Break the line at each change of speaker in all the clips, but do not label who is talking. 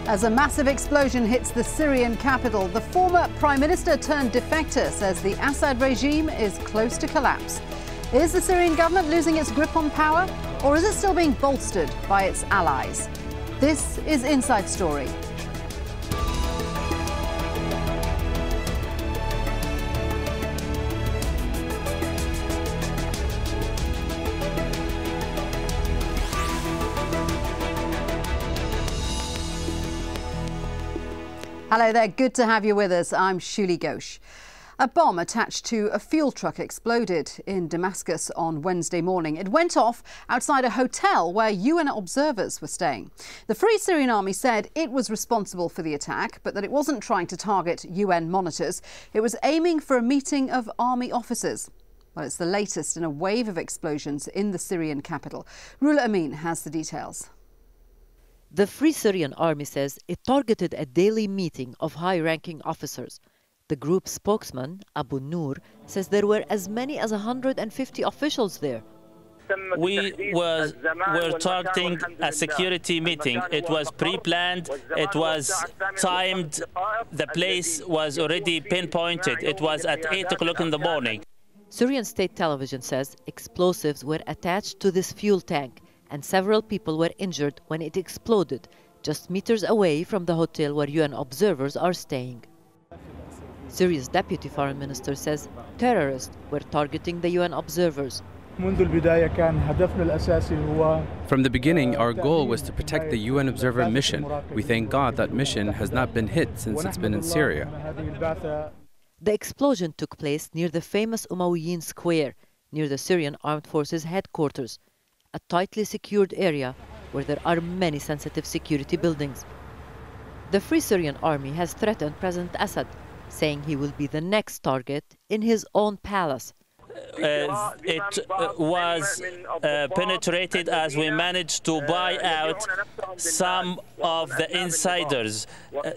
As a massive explosion hits the Syrian capital, the former prime minister turned defector says the Assad regime is close to collapse. Is the Syrian government losing its grip on power, or is it still being bolstered by its allies? This is Inside Story. Hello there, good to have you with us. I'm Shiulie Ghosh. A bomb attached to a fuel truck exploded in Damascus on Wednesday morning. It went off outside a hotel where UN observers were staying. The Free Syrian Army said it was responsible for the attack, but that it wasn't trying to target UN monitors. It was aiming for a meeting of army officers. Well, it's the latest in a wave of explosions in the Syrian capital. Rula Amin has the details.
The Free Syrian Army says it targeted a daily meeting of high-ranking officers. The group's spokesman, Abu Noor, says there were as many as 150 officials there.
We were targeting a security meeting. It was pre-planned, it was timed, the place was already pinpointed. It was at 8 o'clock in the morning.
Syrian state television says explosives were attached to this fuel tank, and several people were injured when it exploded, just meters away from the hotel where UN observers are staying. Syria's deputy foreign minister says terrorists were targeting the UN observers.
From
the beginning, our goal was to protect the UN observer mission. We thank God that mission has not been hit since it's been in Syria.
The explosion took place near the famous Umayyan Square, near the Syrian Armed Forces headquarters, a tightly secured area where there are many sensitive security buildings. The Free Syrian Army has threatened President Assad, saying he will be the next target in his own palace.
It was penetrated as we managed to buy out some of the insiders,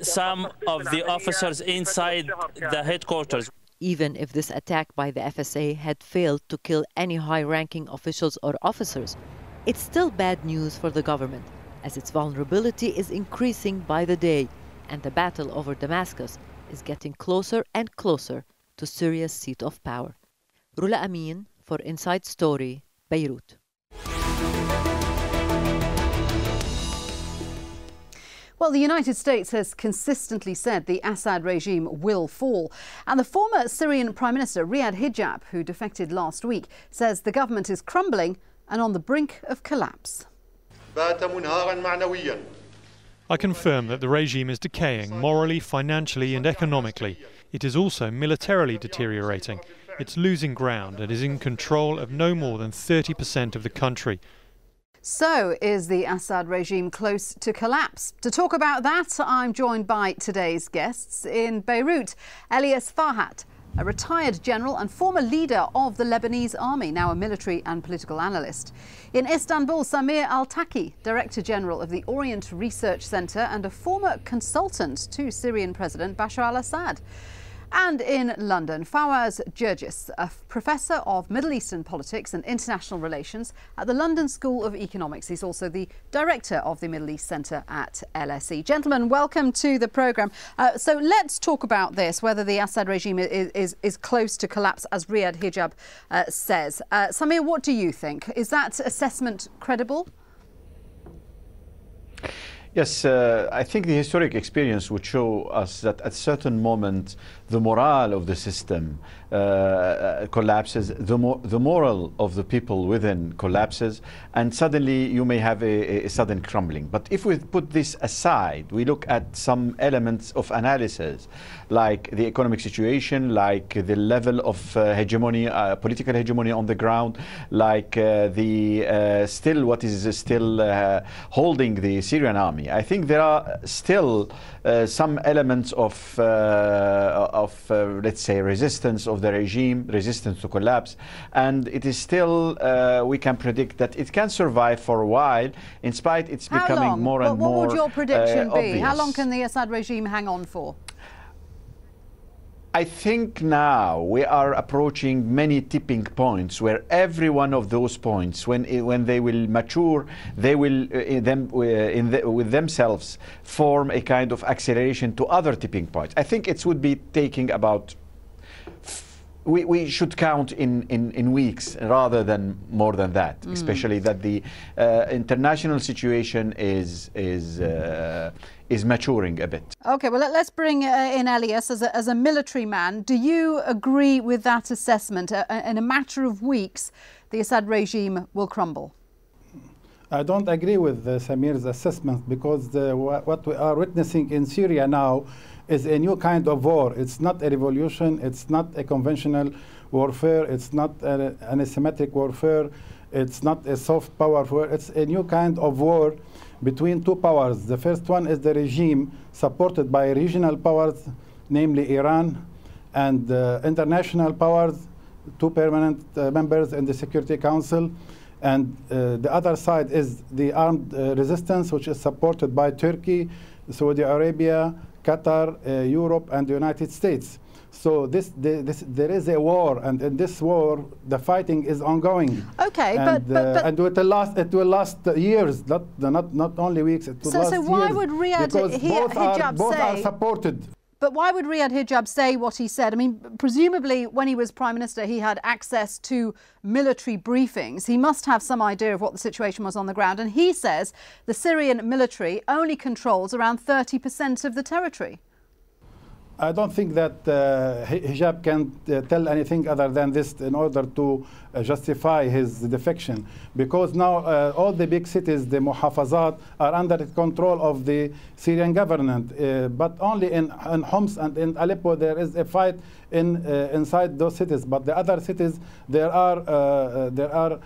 some of the officers inside the headquarters.
Even if this attack by the FSA had failed to kill any high-ranking officials or officers, it's still bad news for the government, as its vulnerability is increasing by the day, and the battle over Damascus is getting closer and closer to Syria's seat of power. Rula Amin for Inside Story, Beirut.
Well, the United States has consistently said the Assad regime will fall. And the former Syrian Prime Minister, Riyad Hijab, who defected last week, says the government is crumbling and on the brink of collapse.
I confirm that the regime is decaying morally, financially and economically. It is also militarily deteriorating. It's losing ground and is in control of no more than 30% of the country.
So, is the Assad regime close to collapse? To talk about that, I'm joined by today's guests. In Beirut, Elias Farhat, a retired general and former leader of the Lebanese army, now a military and political analyst. In Istanbul, Samir Altaqi, Director General of the Orient Research Centre and a former consultant to Syrian President Bashar al-Assad. And in London, Fawaz Gerges, a professor of Middle Eastern politics and international relations at the London School of Economics. He's also the director of the Middle East Centre at LSE. Gentlemen, welcome to the programme. So let's talk about this, whether the Assad regime is close to collapse, as Riyad Hijab says. Samir, what do you think? Is that assessment credible?
Yes, I think the historic experience would show us that at a certain moment the morale of the system collapses, the moral of the people within collapses, and suddenly you may have a sudden crumbling. But if we put this aside, we look at some elements of analysis, like the economic situation, like the level of hegemony, political hegemony on the ground, like what is still holding the Syrian army. I think there are still some elements of let's say, resistance of the regime, resistance to collapse, and it is still, we can predict that it can survive for a while, in spite it's becoming more and more
What would your prediction be?
obvious.
How long can the Assad regime hang on for?
I think now we are approaching many tipping points where every one of those points, when they will mature, they will with themselves form a kind of acceleration to other tipping points. I think it would be taking about, we should count in weeks rather than more than that, especially that the international situation is maturing a bit.
Okay, well, let's bring in Elias as a military man. Do you agree with that assessment? In a matter of weeks, the Assad regime will crumble?
I don't agree with Samir's assessment, because what we are witnessing in Syria now is a new kind of war. It's not a revolution, it's not a conventional warfare, it's not an asymmetric warfare, it's not a soft power war, it's a new kind of war between two powers. The first one is the regime supported by regional powers, namely Iran, and international powers, two permanent members in the Security Council. And the other side is the armed resistance, which is supported by Turkey, Saudi Arabia, Qatar, Europe, and the United States. So there is a war, and in this war, the fighting is ongoing.
Okay,
and,
but
and it will last years, not only weeks. It will last
so why
years,
would Riyadh
because both are supported.
But why would Riyadh Hijab say what he said? I mean, presumably when he was Prime Minister, he had access to military briefings. He must have some idea of what the situation was on the ground. And he says the Syrian military only controls around 30% of the territory.
I don't think that Hijab can tell anything other than this in order to justify his defection, because now all the big cities, the muhafazat, are under the control of the Syrian government, but only in Homs and in Aleppo there is a fight inside those cities. But the other cities, there are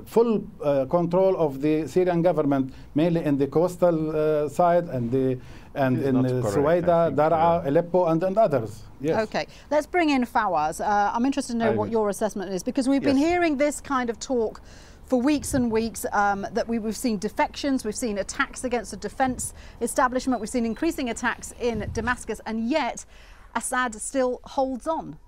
full control of the Syrian government, mainly in the coastal side and in Suwaida, Daraa, Aleppo, and others. Yes.
Okay, let's bring in Fawaz. I'm interested to know what your assessment is, because we've been hearing this kind of talk for weeks and weeks, that we've seen defections, we've seen attacks against the defence establishment, we've seen increasing attacks in Damascus, and yet Assad still holds on.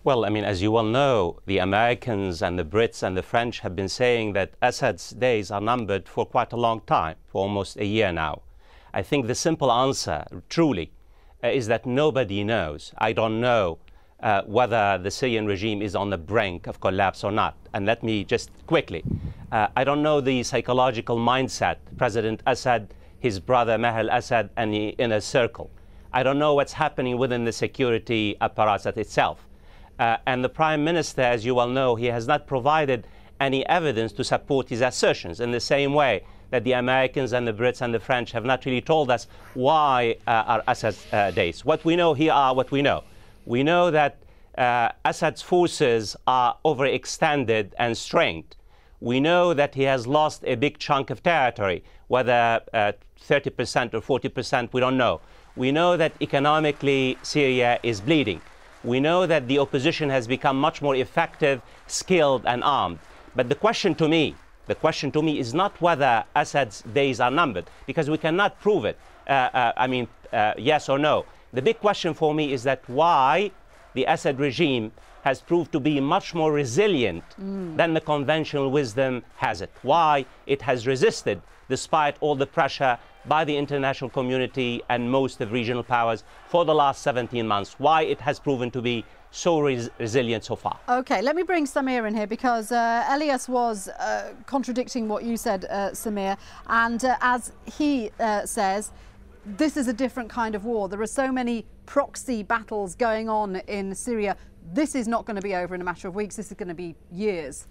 Well, I mean, as you well know, the Americans and the Brits and the French have been saying that Assad's days are numbered for quite a long time, for almost a year now. I think the simple answer, truly, is that nobody knows. I don't know whether the Syrian regime is on the brink of collapse or not. And let me just quickly, I don't know the psychological mindset, President Assad, his brother Maher al-Assad, and the inner circle. I don't know what's happening within the security apparatus itself. And the Prime Minister, as you well know, he has not provided any evidence to support his assertions, in the same way that the Americans and the Brits and the French have not really told us why are Assad's days. What we know here are what we know. We know that Assad's forces are overextended and strained. We know that he has lost a big chunk of territory, whether 30% or 40%, we don't know. We know that economically Syria is bleeding. We know that the opposition has become much more effective, skilled, and armed. But the question to me is not whether Assad's days are numbered, because we cannot prove it. Yes or no. The big question for me is that why the Assad regime has proved to be much more resilient than the conventional wisdom has it. Why it has resisted, despite all the pressure by the international community and most of regional powers for the last 17 months. Why it has proven to be so resilient so far.
Okay, let me bring Samir in here, because Elias was contradicting what you said, Samir, and as he says, this is a different kind of war. There are so many proxy battles going on in Syria. This is not going to be over in a matter of weeks. This is going to be years.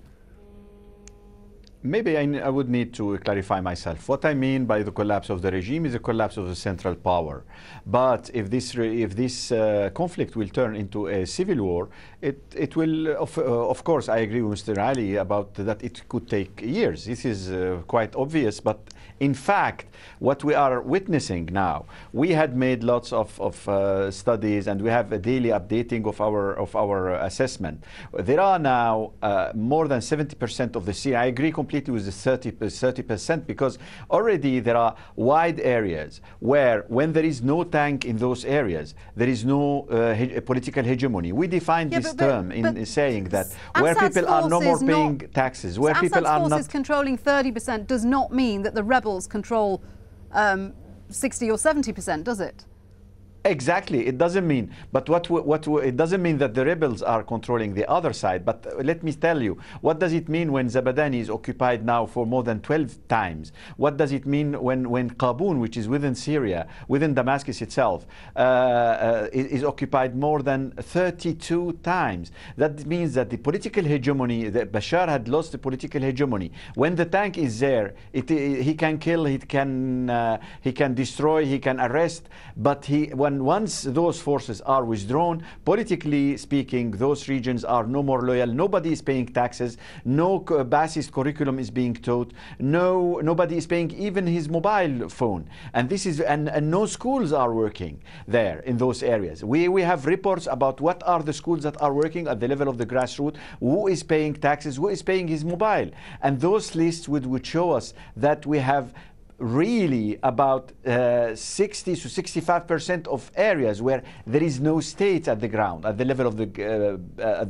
Maybe I would need to clarify myself. What I mean by the collapse of the regime is a collapse of the central power. But if this conflict will turn into a civil war, it will, of course, I agree with Mr. Ali about that it could take years. This is quite obvious. But in fact, what we are witnessing now, we had made lots of studies, and we have a daily updating of our assessment. There are now more than 70% of the Syria. I agree completely completely with the 30%, because already there are wide areas where when there is no tank in those areas, there is no political hegemony. We define this term in saying that where people are no more paying taxes, where people are not
controlling 30% does not mean that the rebels control 60 or 70%, does it?
Exactly, it doesn't mean. But it doesn't mean that the rebels are controlling the other side. But let me tell you, what does it mean when Zabadani is occupied now for more than 12 times? What does it mean when Qaboon, which is within Syria, within Damascus itself, is occupied more than 32 times? That means that the political hegemony, that Bashar had lost the political hegemony. When the tank is there, he can kill, he can destroy, he can arrest, but once those forces are withdrawn, politically speaking, those regions are no more loyal. Nobody is paying taxes. No Baasist curriculum is being taught. Nobody is paying even his mobile phone. And this is and no schools are working there in those areas. We have reports about what are the schools that are working at the level of the grassroots, who is paying taxes, who is paying his mobile. And those lists would show us that we have really about 60 to 65% of areas where there is no state at the ground, at the level of the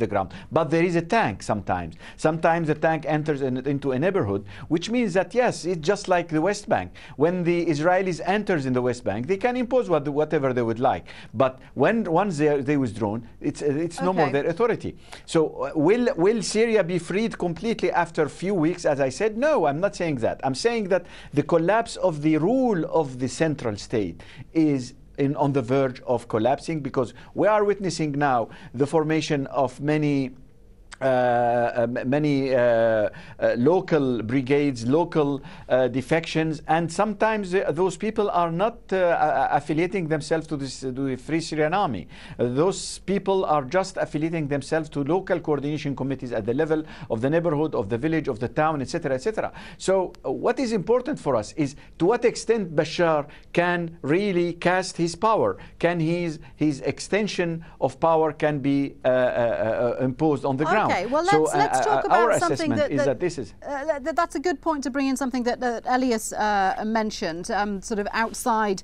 ground. But there is a tank sometimes. Sometimes the tank enters into a neighborhood, which means that, yes, it's just like the West Bank. When the Israelis enters in the West Bank, they can impose whatever they would like. But once they withdrawn, it's no more their authority. So will Syria be freed completely after a few weeks, as I said? No, I'm not saying that. I'm saying that the collapse of the rule of the central state is on the verge of collapsing, because we are witnessing now the formation of many local brigades, local defections, and sometimes those people are not affiliating themselves to the Free Syrian Army. Those people are just affiliating themselves to local coordination committees at the level of the neighborhood, of the village, of the town, etc., etc. So what is important for us is to what extent Bashar can really cast his power. Can his extension of power can be imposed on the ground.
Okay, well, let's talk about something that's a good point to bring in, something that Elias mentioned, sort of outside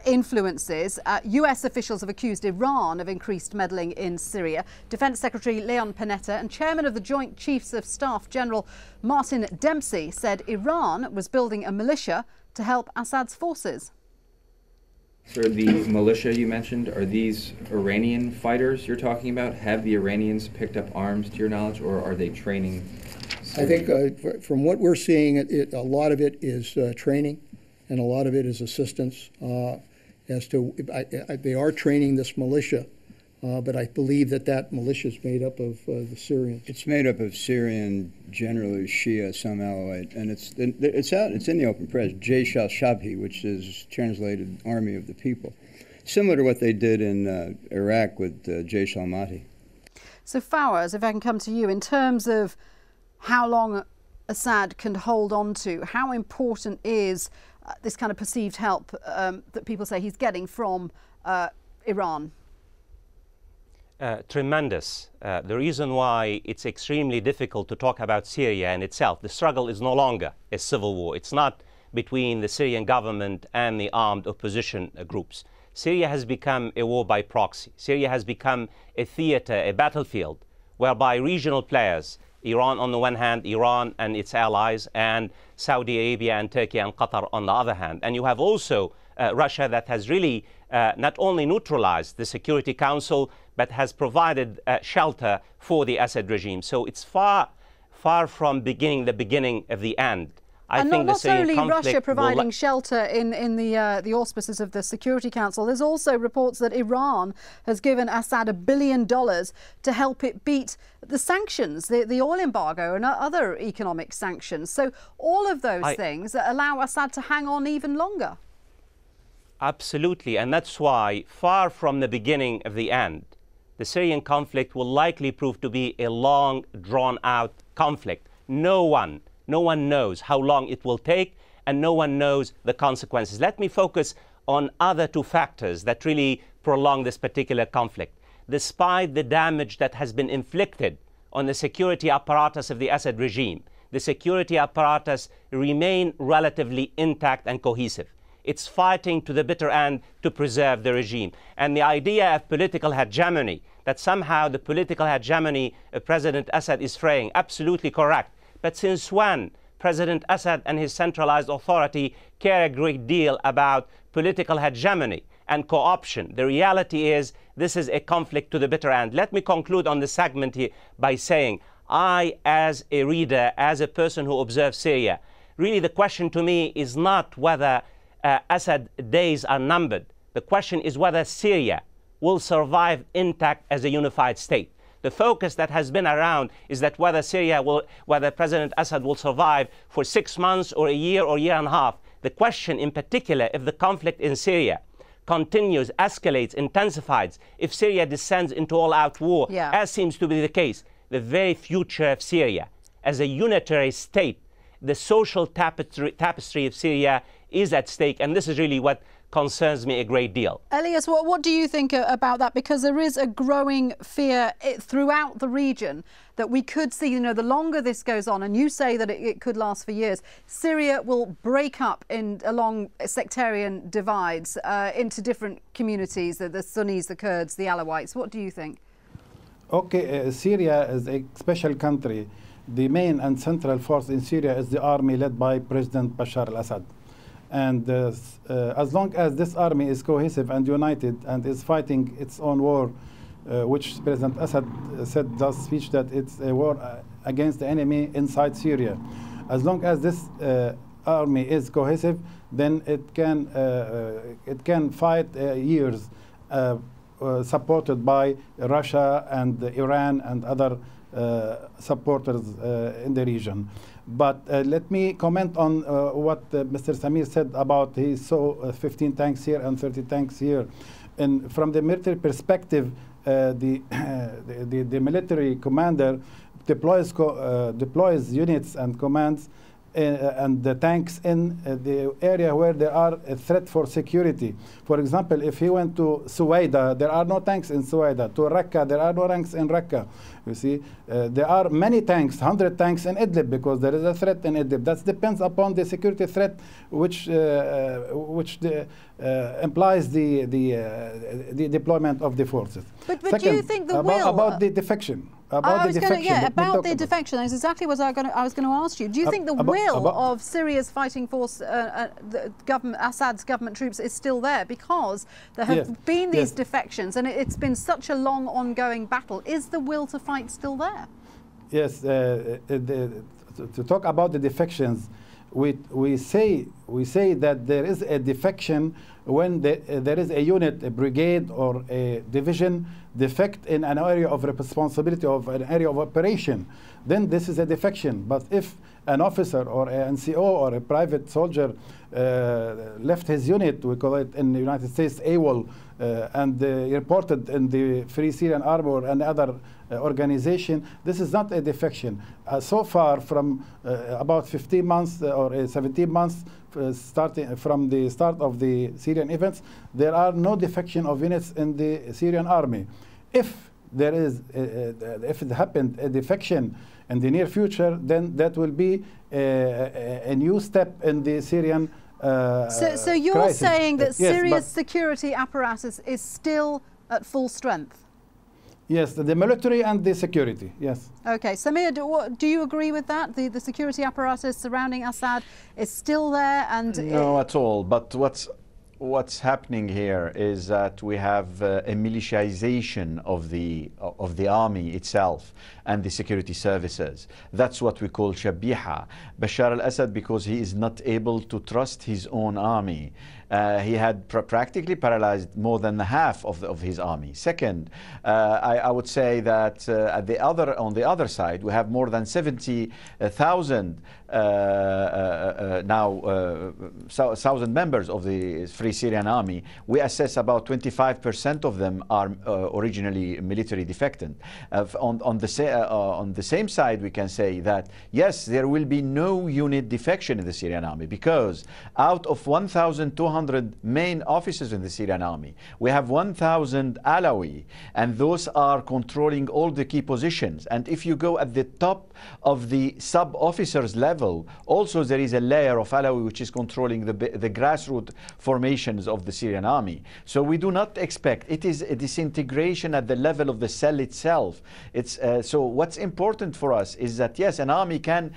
influences. US officials have accused Iran of increased meddling in Syria. Defense Secretary Leon Panetta and Chairman of the Joint Chiefs of Staff General Martin Dempsey said Iran was building a militia to help Assad's forces.
Sir, the militia you mentioned, are these Iranian fighters you're talking about? Have the Iranians picked up arms, to your knowledge, or are they training?
I think from what we're seeing, a lot of it is training, and a lot of it is assistance. They are training this militia, but I believe that militia is made up of the Syrians.
It's made up of Syrian, generally Shia, some Alawite, and it's in the open press, Jaysh al-Shabhi, which is translated Army of the People, similar to what they did in Iraq with Jaysh al-Mahdi.
So Fawaz, if I can come to you, in terms of how long Assad can hold on to, how important is this kind of perceived help that people say he's getting from Iran?
Tremendous. The reason why it's extremely difficult to talk about Syria in itself, the struggle is no longer a civil war. It's not between the Syrian government and the armed opposition groups. Syria has become a war by proxy. Syria has become a theater, a battlefield, whereby regional players, Iran on the one hand, Iran and its allies, and Saudi Arabia and Turkey and Qatar on the other hand. And you have also Russia that has really not only neutralized the Security Council, but has provided shelter for the Assad regime. So it's far from the beginning of the end.
And not only Russia providing shelter in the auspices of the Security Council, there's also reports that Iran has given Assad $1 billion to help it beat the sanctions, the oil embargo and other economic sanctions. So all of those things allow Assad to hang on even longer.
Absolutely, and that's why, far from the beginning of the end, the Syrian conflict will likely prove to be a long, drawn-out conflict. No one knows how long it will take, and no one knows the consequences. Let me focus on other two factors that really prolong this particular conflict. Despite the damage that has been inflicted on the security apparatus of the Assad regime, the security apparatus remain relatively intact and cohesive. It's fighting to the bitter end to preserve the regime. And the idea of political hegemony, that somehow the political hegemony President Assad is fraying, absolutely correct. But since when President Assad and his centralized authority care a great deal about political hegemony and co-option? The reality is this is a conflict to the bitter end. Let me conclude on this segment here by saying, I, as a reader, as a person who observes Syria, really the question to me is not whether Assad days are numbered. The question is whether Syria will survive intact as a unified state. The focus that has been around is that whether President Assad will survive for 6 months or a year and a half. The question in particular, if the conflict in Syria continues, escalates, intensifies, if Syria descends into all-out war, as seems to be the case, the very future of Syria as a unitary state, the social tapestry of Syria is at stake, and this is really what concerns me a great deal.
Elias, what do you think about that? Because there is a growing fear throughout the region that we could see, the longer this goes on, and you say that it could last for years, Syria will break up along sectarian divides into different communities, the Sunnis, the Kurds, the Alawites. What do you think?
Okay, Syria is a special country. The main and central force in Syria is the army led by President Bashar al-Assad. And as long as this army is cohesive and united and is fighting its own war, which President Assad said last speech that it's a war against the enemy inside Syria. As long as this army is cohesive, then it can fight years, supported by Russia and Iran and other supporters in the region. But let me comment on what Mr. Samir said about he saw 15 tanks here and 30 tanks here. And from the military perspective, the military commander deploys units and commands and the tanks in the area where there are a threat for security. For example, if he went to Suwaida, there are no tanks in Suwaida. To Raqqa, there are no tanks in Raqqa. You see, there are many tanks, 100 tanks in Idlib, because there is a threat in Idlib. That depends upon the security threat, which implies the deployment of the forces.
But Second, do you think the will
about the defection? About
the defection. That's exactly what I was going to ask you. Do you think the will of Syria's fighting force, Assad's government troops, is still there? Because there have been these defections, and it's been such a long, ongoing battle. Is the will to fight still there? Yes. To talk about the defections, we say that there is a defection when there is a unit, a brigade, or a division defect in an area of responsibility of an area of operation. Then this is a defection. But if an officer or an NCO or a private soldier left his unit, we call it in the United States AWOL, and reported in the Free Syrian Army or another organization, this is not a defection. So far, from about 15 months or 17 months, starting from the start of the Syrian events, there are no defection of units in the Syrian army. If there is, if it happened a defection in the near future, then that will be a new step in the Syrian So you're
crisis.
saying that Syria's security apparatus is still at full strength?
Yes, the military and the security, yes.
Okay, Samir, do you agree with that? The security apparatus surrounding Assad is still there? And
no, at all. But what's happening here is that we have a militarization of the army itself and the security services. That's what we call shabiha. Bashar al-Assad, because he is not able to trust his own army, he had practically paralyzed more than half of his army. Second, I would say that on the other side, we have more than 70,000 1,000 members of the Free Syrian Army, we assess about 25% of them are originally military defectant. On the same side, we can say that yes, there will be no unit defection in the Syrian Army, because out of 1,200 main officers in the Syrian Army, we have 1,000 Alawi, and those are controlling all the key positions. And if you go at the top of the sub-officers level, also there is a layer of Alawi which is controlling the grassroots formations of the Syrian army. So we do not expect, it is a disintegration at the level of the cell itself. It's so what's important for us is that yes, an army can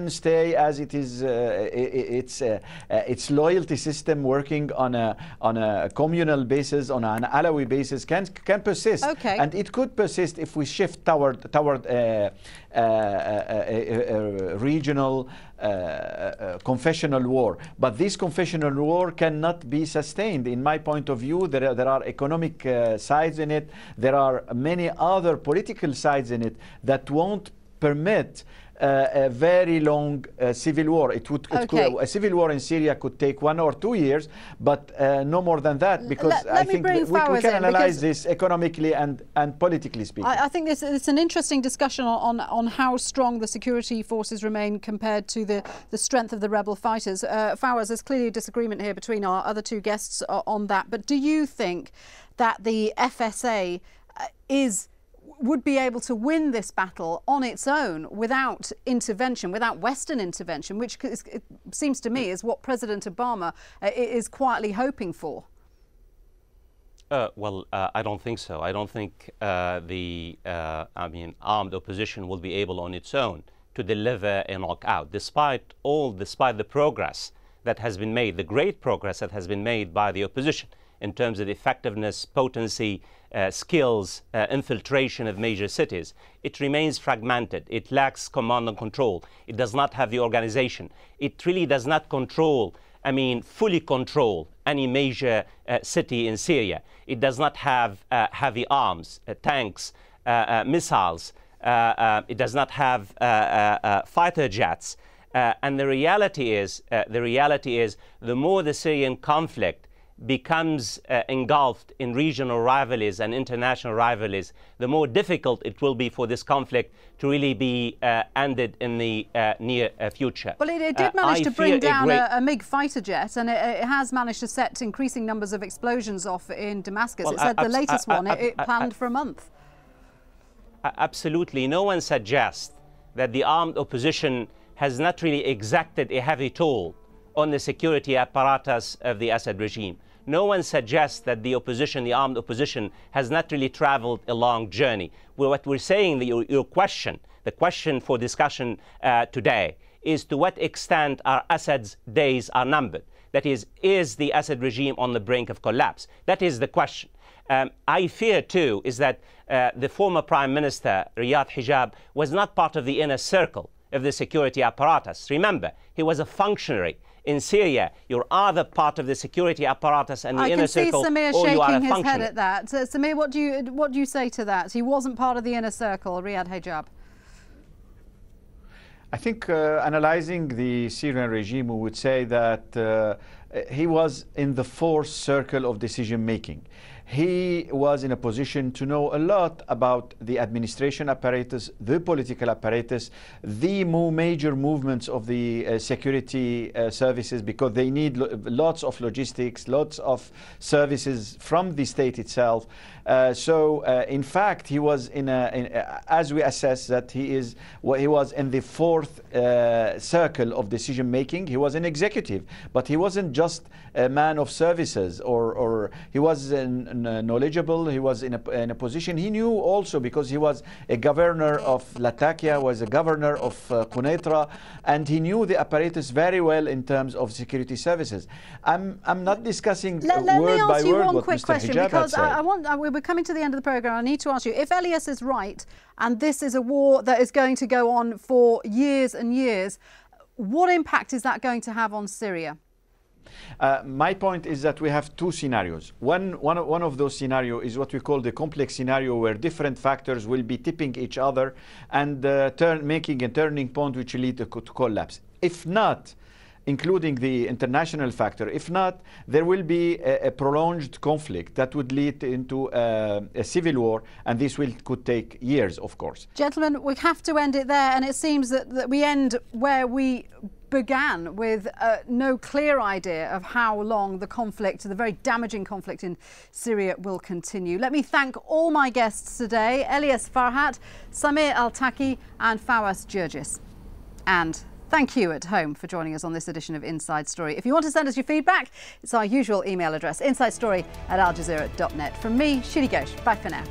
stay as it is, its loyalty system working on a communal basis, on an Alawi basis, can persist.
Okay.
And it could persist if we shift toward regional confessional war. But this confessional war cannot be sustained. In my point of view, there are economic sides in it. There are many other political sides in it that won't permit a very long civil war. A civil war in Syria could take 1 or 2 years, but no more than that, because I think we can analyze this economically and politically speaking.
I think it's an interesting discussion on how strong the security forces remain compared to the strength of the rebel fighters. Fawaz, there's clearly a disagreement here between our other two guests on that, but do you think that the FSA would be able to win this battle on its own without intervention, without Western intervention, which it seems to me is what President Obama is quietly hoping for?
Well, I don't think so. I don't think armed opposition will be able on its own to deliver a knockout, despite the progress that has been made, the great progress that has been made by the opposition in terms of effectiveness, potency, skills, infiltration of major cities. It remains fragmented. It lacks command and control. It does not have the organization. It really does not fully control any major city in Syria. It does not have heavy arms, tanks, missiles. It does not have fighter jets. And the reality is, the more the Syrian conflict becomes engulfed in regional rivalries and international rivalries, the more difficult it will be for this conflict to really be ended in the near future.
Well, it did manage to bring down a MiG fighter jet, and it has managed to set increasing numbers of explosions off in Damascus. Well, it said the latest one, it planned for a month.
Absolutely. No one suggests that the armed opposition has not really exacted a heavy toll on the security apparatus of the Assad regime. No one suggests that the opposition, the armed opposition, has not really traveled a long journey. Well, what we're saying, your question, the question for discussion today, is to what extent are Assad's days are numbered? That is the Assad regime on the brink of collapse? That is the question. I fear, too, is that the former Prime Minister, Riyad Hijab, was not part of the inner circle of the security apparatus. Remember, he was a functionary. In Syria, you're either part of the security apparatus and the inner circle,
or you are a
functionary.
I can see Samir shaking his head at that. So, Samir, what do you say to that? He wasn't part of the inner circle, Riyad Hijab.
I think analyzing the Syrian regime, we would say that he was in the fourth circle of decision making. He was in a position to know a lot about the administration apparatus, the political apparatus, the major movements of the security services, because they need lots of logistics, lots of services from the state itself. In fact, he was as we assess that he was in the fourth circle of decision making. He was an executive, but he wasn't just a man of services, or he was knowledgeable. He was in a position. He knew also, because he was a governor of Latakia, was a governor of Quneitra, and he knew the apparatus very well in terms of security services. I'm not discussing
Let me ask you one quick
Mr.
question,
Hijab
because we're coming to the end of the programme. I need to ask you, if Elias is right, and this is a war that is going to go on for years and years, what impact is that going to have on Syria?
My point is that we have two scenarios. One of those scenarios is what we call the complex scenario, where different factors will be tipping each other and making a turning point which will lead to collapse. If not, including the international factor, if not, there will be a prolonged conflict that would lead into a civil war, and this could take years, of course.
Gentlemen, we have to end it there, and it seems that we end where we began, with no clear idea of how long the conflict, the very damaging conflict in Syria, will continue. Let me thank all my guests today, Elias Farhat, Samir Altaqi and Fawaz Gerges. And thank you at home for joining us on this edition of Inside Story. If you want to send us your feedback, it's our usual email address, insidestory@aljazeera.net. From me, Shiulie Ghosh. Bye for now.